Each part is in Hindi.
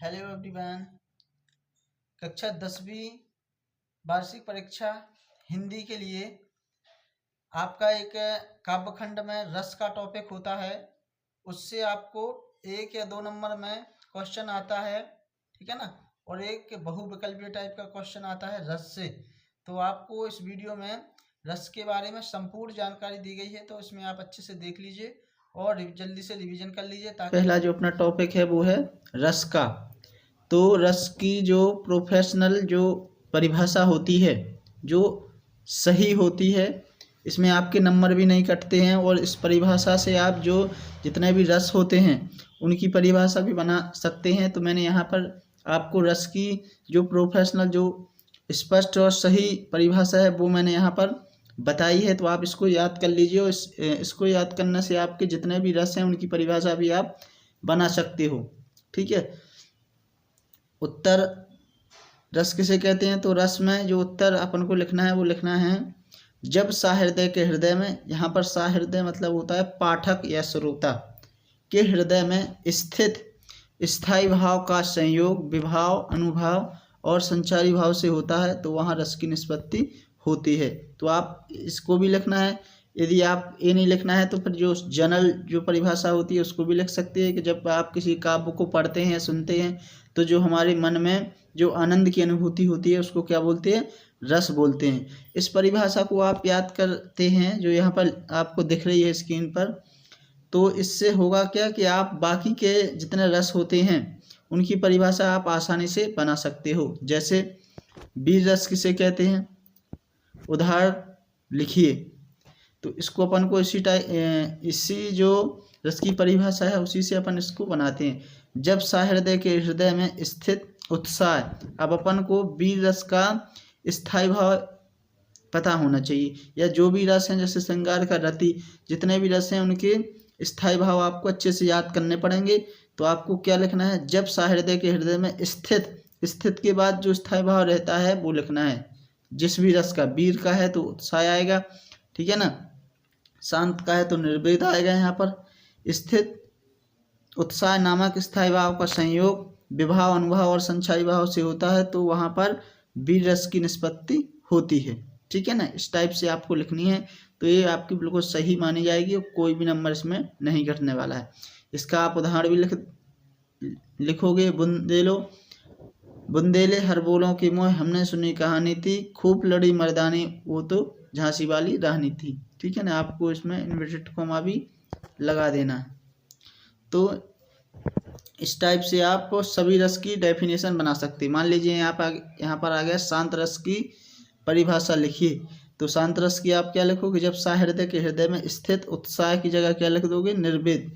Hello everyone. कक्षा 10वीं वार्षिक परीक्षा हिंदी के लिए आपका एक काव्यखंड में रस का टॉपिक होता है। उससे आपको 1 या 2 नंबर में क्वेश्चन आता है, ठीक है ना। और एक बहुविकल्पीय टाइप का क्वेश्चन आता है रस से। तो आपको इस वीडियो में रस के बारे में संपूर्ण जानकारी दी गई है, तो इसमें आप अच्छे से देख लीजिए और जल्दी से रिवीजन कर लीजिए। पहला जो अपना टॉपिक है वो है रस का। तो रस की जो प्रोफेशनल जो परिभाषा होती है, जो सही होती है, इसमें आपके नंबर भी नहीं कटते हैं और इस परिभाषा से आप जो जितने भी रस होते हैं उनकी परिभाषा भी बना सकते हैं। तो मैंने यहाँ पर आपको रस की जो प्रोफेशनल जो स्पष्ट और सही परिभाषा है वो मैंने यहाँ पर बताई है। तो आप इसको याद कर लीजिए और इसको याद करने से आपके जितने भी रस हैं उनकी परिभाषा भी आप बना सकते हो, ठीक है। उत्तर रस किसे कहते हैं? तो रस में जो उत्तर अपन को लिखना है वो लिखना है जब सहृदय के हृदय में, यहाँ पर सहृदय मतलब होता है पाठक या श्रोता के हृदय में स्थित स्थायी भाव का संयोग विभाव अनुभाव और संचारी भाव से होता है, तो वहाँ रस की निष्पत्ति होती है। तो आप इसको भी लिखना है। यदि आप ये नहीं लिखना है तो फिर जो जनरल जो परिभाषा होती है उसको भी लिख सकते हैं कि जब आप किसी काव्य को पढ़ते हैं सुनते हैं तो जो हमारे मन में जो आनंद की अनुभूति होती है उसको क्या बोलते हैं? रस बोलते हैं। इस परिभाषा को आप याद करते हैं जो यहाँ पर आपको दिख रही है स्क्रीन पर। तो इससे होगा क्या कि आप बाकी के जितने रस होते हैं उनकी परिभाषा आप आसानी से बना सकते हो। जैसे बीज रस किसे कहते हैं, उदाहरण लिखिए। तो इसको अपन को इसी जो रस की परिभाषा है उसी से अपन इसको बनाते हैं। जब सहृदय के हृदय में स्थित उत्साह, अब अपन को बीज रस का स्थायी भाव पता होना चाहिए, या जो भी रस हैं जैसे श्रृंगार का रति, जितने भी रस हैं उनके स्थायी भाव आपको अच्छे से याद करने पड़ेंगे। तो आपको क्या लिखना है? जब सहृदय के हृदय में स्थित, स्थित के बाद जो स्थायी भाव रहता है वो लिखना है। जिस भी रस का, वीर का है तो उत्साह आएगा, ठीक है ना। शांत का है तो निर्वेद आएगा। यहाँ पर स्थित उत्साह नामक स्थायी भाव का संयोग विभाव अनुभाव और संचारी भाव से होता है, तो वहाँ पर वीर रस की निष्पत्ति होती है, ठीक है ना। इस टाइप से आपको लिखनी है तो ये आपकी बिल्कुल सही मानी जाएगी और कोई भी नंबर इसमें नहीं घटने वाला है। इसका आप उदाहरण भी लिखोगे। बुंदेले हर बोलों की मोह हमने सुनी कहानी थी, खूब लड़ी मर्दानी वो तो झांसी वाली रानी थी, ठीक है ना। आपको इसमें इन्वर्टेड कॉमा भी लगा देना है। तो इस टाइप से आप सभी रस की डेफिनेशन बना सकते हैं। मान लीजिए यहाँ पर आ गया शांत रस की परिभाषा लिखिए। तो शांत रस की आप क्या लिखोगे? जब सहृदय के हृदय में स्थित उत्साह की जगह क्या लिख दोगे? निर्वेद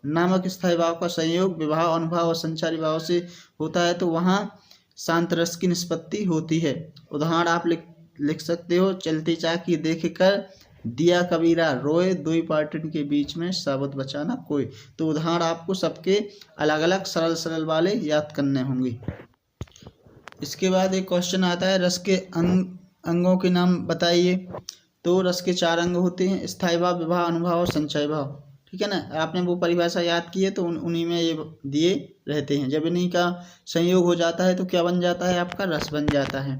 नामक स्थायी भाव का संयोग विभाव अनुभाव और संचारी भाव से होता है, तो वहाँ शांत रस की निष्पत्ति होती है। उदाहरण आप लिख सकते हो। चलती चाकी देख कर दिया कबीरा रोए, दुई पार्टन के बीच में साबुत बचाना कोई। तो उदाहरण आपको सबके अलग अलग सरल सरल वाले याद करने होंगे। इसके बाद एक क्वेश्चन आता है रस के अंगों के नाम बताइए। तो रस के 4 अंग होते हैं, स्थायी भाव विभाव अनुभाव और संचय भाव, ठीक है ना। आपने वो परिभाषा याद की है तो उन्हीं में ये दिए रहते हैं। जब इन्हीं का संयोग हो जाता है तो क्या बन जाता है? आपका रस बन जाता है।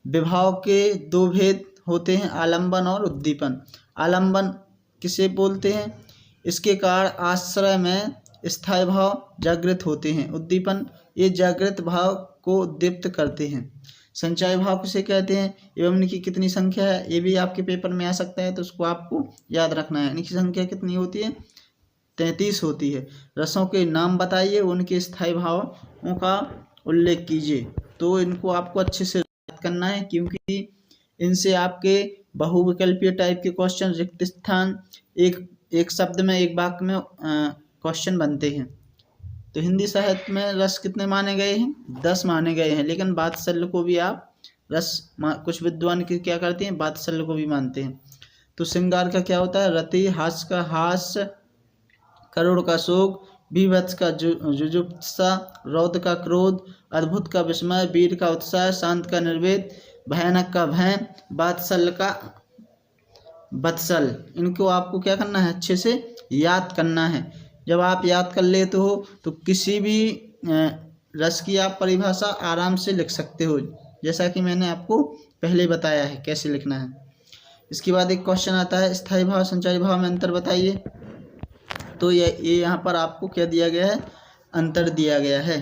विभाव के 2 भेद होते हैं, आलंबन और उद्दीपन। आलंबन किसे बोलते हैं? इसके कारण आश्रय में स्थायी भाव जागृत होते हैं। उद्दीपन ये जागृत भाव को उद्दीप्त करते हैं। संचय भाव किसे कहते हैं एवं इनकी कितनी संख्या है ये भी आपके पेपर में आ सकता है, तो उसको आपको याद रखना है। इनकी संख्या कितनी होती है? 33 होती है। रसों के नाम बताइए, उनके स्थायी भावों का उल्लेख कीजिए। तो इनको आपको अच्छे से याद करना है क्योंकि इनसे आपके बहुविकल्पीय टाइप के क्वेश्चन रिक्त स्थान एक शब्द में एक वाक्य में क्वेश्चन बनते हैं। तो हिंदी साहित्य में रस कितने माने गए हैं? 10 माने गए हैं, लेकिन वात्सल्य को भी आप रस कुछ विद्वान क्या करते हैं? वात्सल्य को भी मानते हैं। तो श्रृंगार का क्या होता है? रति, हास्य का हास्य, करुण का शोक, बीभत्स का जुजुप्सा, रौद्र का क्रोध, अद्भुत का विस्मय, वीर का उत्साह, शांत का निर्वेद, भयानक का भय, वात्सल्य का वत्सल। इनको आपको क्या करना है? अच्छे से याद करना है। जब आप याद कर लेते हो तो किसी भी रस की आप परिभाषा आराम से लिख सकते हो, जैसा कि मैंने आपको पहले बताया है कैसे लिखना है। इसके बाद एक क्वेश्चन आता है स्थायी भाव संचारी भाव में अंतर बताइए। तो ये यहाँ पर आपको क्या दिया गया है, अंतर दिया गया है।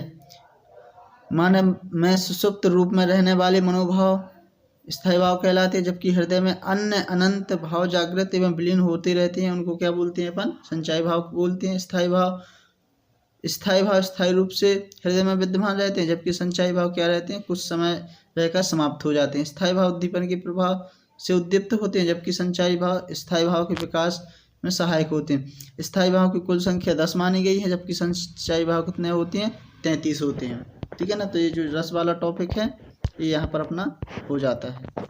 मन में सुषुप्त रूप में रहने वाले मनोभाव स्थायी भाव कहलाते हैं, जबकि हृदय में अन्य अनंत भाव जागृत एवं विलीन होते रहते हैं, उनको क्या बोलते हैं अपन, संचारी भाव बोलते हैं। स्थायी भाव स्थायी रूप से हृदय में विद्यमान रहते हैं, जबकि संचारी भाव क्या रहते हैं, कुछ समय रहकर समाप्त हो जाते हैं। स्थायी भाव उद्दीपन के प्रभाव से उद्दीप्त होते हैं, जबकि संचारी भाव स्थायी भाव के विकास में सहायक होते हैं। स्थायी भाव की कुल संख्या 10 मानी गई है, जबकि संचारी भाव कितने होते हैं, 33 होते हैं। ठीक है ना। तो ये जो रस वाला टॉपिक है ये यहाँ पर अपना हो जाता है।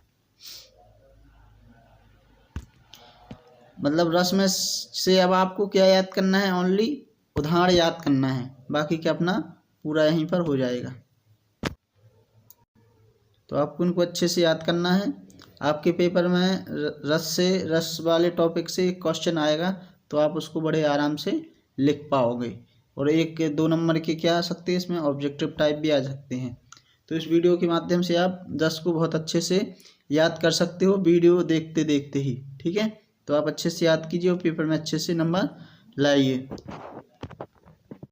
मतलब रस में से अब आपको क्या याद करना है, ओनली उदाहरण याद करना है, बाकी क्या अपना पूरा यहीं पर हो जाएगा। तो आपको इनको अच्छे से याद करना है। आपके पेपर में रस वाले टॉपिक से एक क्वेश्चन आएगा, तो आप उसको बड़े आराम से लिख पाओगे। और 1-2 नंबर के क्या आ सकते हैं, इसमें ऑब्जेक्टिव टाइप भी आ सकते हैं। तो इस वीडियो के माध्यम से आप 10 को बहुत अच्छे से याद कर सकते हो, वीडियो देखते देखते ही। ठीक है। तो आप अच्छे से याद कीजिए और पेपर में अच्छे से नंबर लाइए।